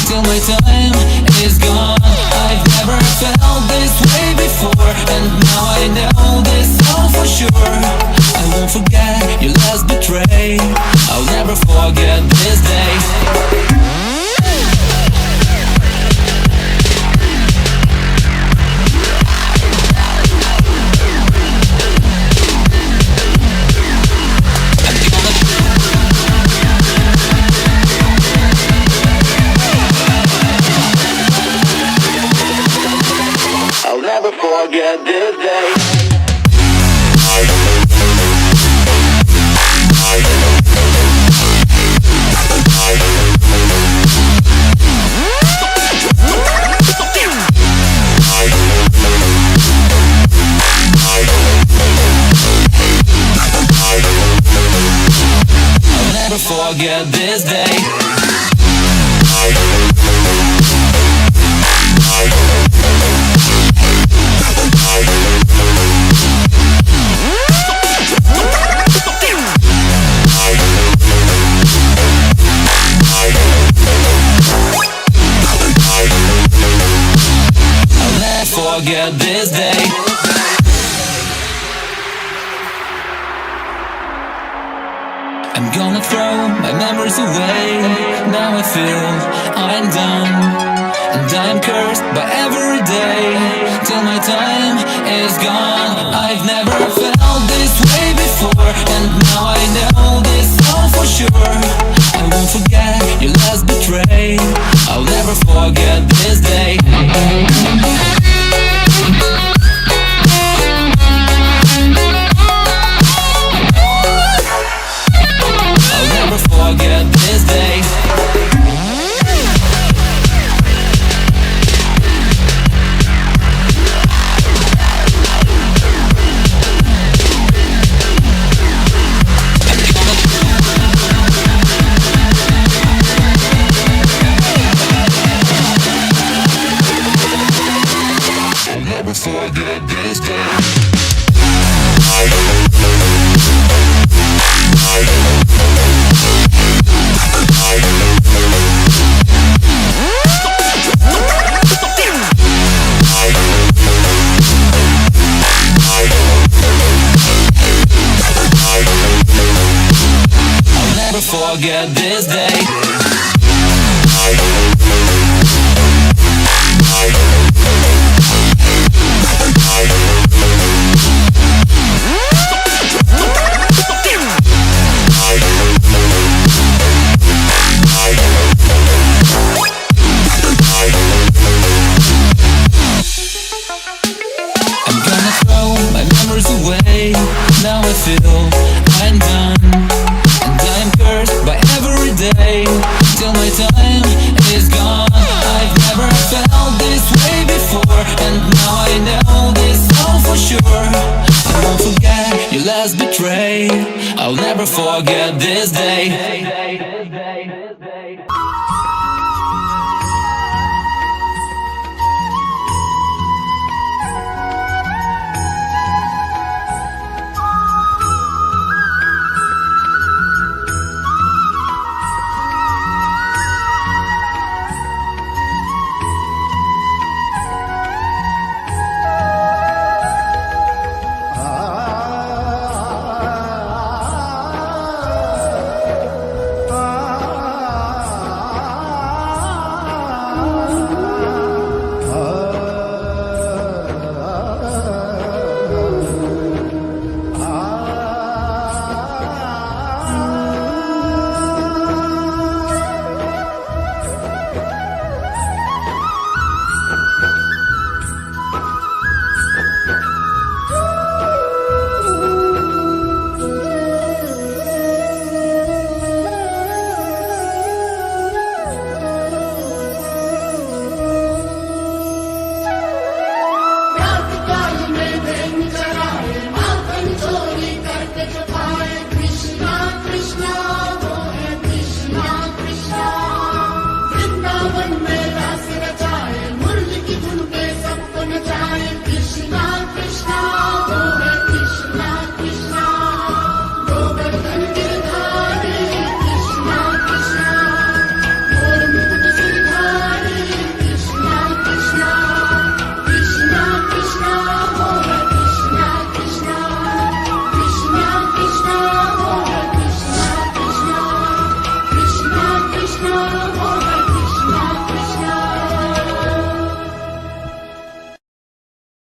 till my time is gone. I've never felt this way before, and now I know this all for sure. I won't forget your last betray. I'll never forget this day. I'll never forget this day. I'll never forget this day. Forget this day. I'm gonna throw my memories away. Now I feel I'm done, and I'm cursed by every day till my time is gone. I've never felt this way before, and now I know this all for sure. I won't forget your last betray. I'll never forget this day. Forget this day. I'll never forget this day. Forget this day. I'm gonna throw my memories away. Now I feel I'm done, I'm cursed by every day till my time is gone. I've never felt this way before, and now I know this all for sure. I won't forget your last betray. I'll never forget this day.